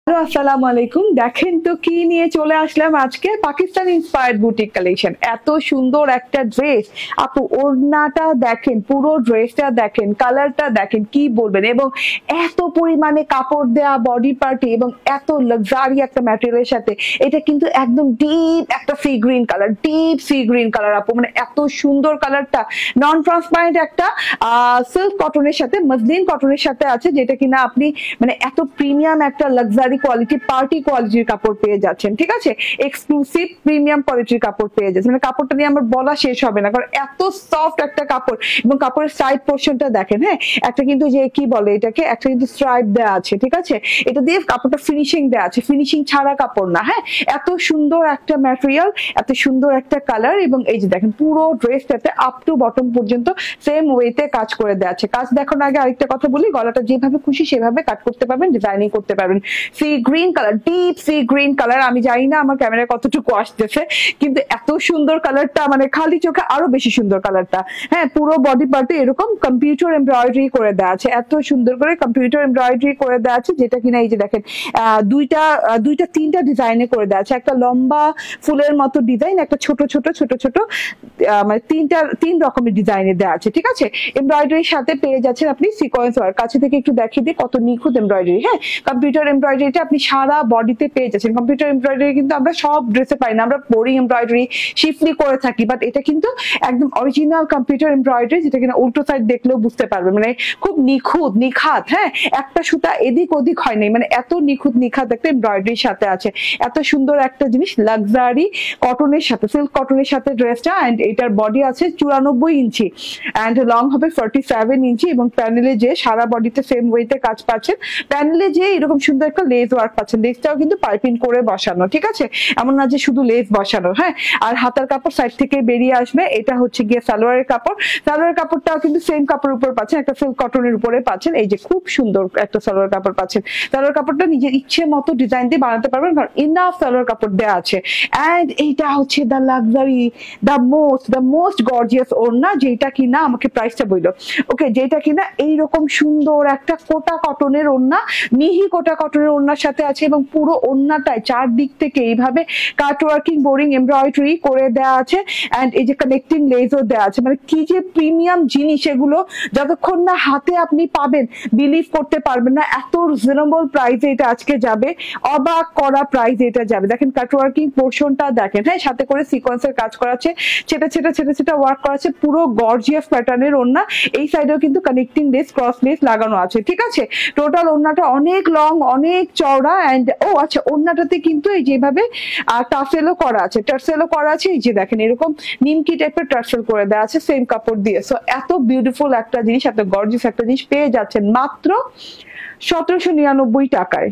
Hello, আসসালামু আলাইকুম। দেখেন তো কি নিয়ে চলে আসলাম আজকে, পাকিস্তান ইন্সপায়ার্ড বুটিক কালেকশন। এত সুন্দর একটা ড্রেস আপু, ওড়নাটা দেখেন, পুরো ড্রেসটা দেখেন, কালারটা দেখেন, কি বলবেন। এবং এত পরিমাণে কাপড় দেয়া বডি পার্টি এবং এত লাক্সারি একটা ম্যাটেরিয়ালের সাথে, এটা কিন্তু একদম ডিপ একটা sea green colour, deep sea green colour আপু, মানে এত সুন্দর কালারটা। নন ট্রান্সপারেন্ট একটা সিল্ক কটনের সাথে, মসলিন কটনের সাথে আছে, যেটা কিনা আপনি মানে এত প্রিমিয়াম একটা লাক্সারি কোয়ালিটি, পার্টি কোয়ালিটির কাপড় পেয়ে যাচ্ছেন। ঠিক আছে, এক্সক্লুসিভ প্রিমিয়াম কোয়ালিটির কাপড় পেয়ে যাচ্ছেন। মানে কাপড়টা নিয়ে আমার বলা শেষ হবে না, কারণ এত সফট একটা কাপড়। এবং কাপড়ের সাইড পোর্শনটা দেখেন, হ্যাঁ, একটা কিন্তু যে কি বলে এটাকে, একটা কিন্তু স্ট্রাইপ দেওয়া আছে। ঠিক আছে, এটা দিয়ে কাপড়টা ফিনিশিং দেওয়া আছে, ফিনিশিং ছাড়া কাপড় না। হ্যাঁ, এত সুন্দর একটা ম্যাটেরিয়াল, এত সুন্দর একটা কালার। এবং এই যে দেখেন পুরো ড্রেসটাতে আপ টু বটম পর্যন্ত সেম ওয়েতে কাজ করে দেওয়া আছে। কাজ দেখানোর আগে আরেকটা কথা বলি, গলাটা যেভাবে খুশি সেভাবে কাট করতে পারবেন, ডিজাইনিং করতে পারবেন। Sea green colour, deep sea green colour. আমি জানি না আমার ক্যামেরায় কতটুকু আসতেছে, কিন্তু এত সুন্দর কালারটা, মানে খালি চোখে আরো বেশি সুন্দর কালারটা। হ্যাঁ, পুরো বডি পার্টে এরকম কম্পিউটার এমব্রয়ডারি করে দেওয়া আছে, এত সুন্দর করে কম্পিউটার এমব্রয়ডারি করে দেওয়া আছে, যেটা কিনা এই যে দেখেন তিনটা ডিজাইনে করে দেওয়া আছে। একটা লম্বা ফুলের মতো ডিজাইন, একটা ছোট ছোট ছোট ছোট, মানে তিন রকমের ডিজাইনে দেওয়া আছে। ঠিক আছে, এমব্রয়ডারির সাথে পেয়ে যাচ্ছেন আপনি সিকোয়েন্স ওয়ার্ক। কাছে থেকে একটু দেখিয়ে দিই কত নিখুঁত এমব্রয়ডারি। হ্যাঁ, কম্পিউটার এমব্রয়ডারিটা আপনি সারা বডিতে পেয়ে যাচ্ছেন। কম্পিউটার এমব্রয়ডারি কিন্তু আমরা সব ড্রেসে পাই না, আমরা বোরিং এমব্রয়ডারি শিফলি করে থাকি, বাট এটা কিন্তু একদম অরিজিনাল কম্পিউটার এমব্রয়ডারি, যেটা কিনা উল্টো সাইড দেখলেও বুঝতে পারবে, মানে খুব নিখুঁত নিখাত। হ্যাঁ, একটা সুতা এদিক ওদিক হয় নাই, মানে এত নিখুঁত নিখাত একটা এমব্রয়ডারির সাথে আছে। এত সুন্দর একটা জিনিস, লাক্সারি কটনের সাথে, সিল্ক কটনের সাথে ড্রেসটা। অ্যান্ড এটার বডি আছে 94 ইঞ্চি অ্যান্ড লং হবে 47 ইঞ্চি। এবং প্যানেলে যে সারা বডিতে সেম ওয়েতে কাজ পাচ্ছেন, প্যানেলে যে এরকম সুন্দর একটা লেস ওয়ার্ক পাচ্ছেন। লেসটাও কিন্তু পাইপিং করে বসানো। ঠিক আছে, এমন না যে শুধু লেস বসানো। হ্যাঁ, আর হাতার কাপড় সাইড থেকে বেরিয়ে আসবে। এটা হচ্ছে গিয়ে সালোয়ারের কাপড়। সালোয়ারের কাপড়টাও কিন্তু সেম কাপড়ের উপর পাচ্ছেন, একটা সিল্ক কটনের উপরে পাচ্ছেন। এই যে খুব সুন্দর একটা সালোয়ার কাপড় পাচ্ছেন। সালোয়ার কাপড়টা নিজের ইচ্ছে মতো ডিজাইন দিয়ে বানাতে পারবেন, কারণ ইনাফ সালোয়ার কাপড় দেওয়া আছে। অ্যান্ড এইটা হচ্ছে the luxury, the most gorgeous ওড়না, যেটা কিনা আমাকে প্রাইসটা বললো। ওকে, যেটা কিনা এইরকম সুন্দর একটা কোটা কটনের ওড়না, মিহি কোটা কটনের ওড়নার সাথে আছে। এবং পুরো ওড়নাটায় চারদিক থেকে এইভাবে কাট ওয়ার্কিং বোরিং এমব্রয়ডারি করে দেওয়া আছে। অ্যান্ড এই যে কানেক্টিং লেসও দেওয়া আছে। মানে কি যে প্রিমিয়াম জিনিস এগুলো, যতক্ষণ না হাতে আপনি পাবেন বিলিভ করতে পারবেন না। এত রিজনেবল প্রাইসে এটা আজকে যাবে, অবাক করা প্রাইসে এটা যাবে। দেখেন কাট ওয়ার্কিং পোর্শনটা দেখেন, হ্যাঁ, সাথে করে সিকোয়েন্সের কাজ করা আছে, ছেটা ছেটা ছেটা ছেটা ওয়ার্ক করা আছে, পুরো গর্জিয়াস প্যাটার্নের ওড়না। এই সাইডেও কিন্তু কানেক্টিং লেস, ক্রস লেস লাগানো আছে। ঠিক আছে, টোটাল ওড়নাটা অনেক লং, অনেক চওড়া। অ্যান্ড ও আচ্ছা, ওড়নাটাতে কিন্তু এই যেভাবে টার্সেলও করা আছে, টার্সেলও করা আছে। এই যে দেখেন এরকম নিমকি টাইপের টার্সেল করে দেওয়া আছে সেম কাপড় দিয়ে। সো এত বিউটিফুল একটা জিনিস, এত গর্জিয়াস একটা জিনিস পেয়ে যাচ্ছেন মাত্র 1799 টাকায়।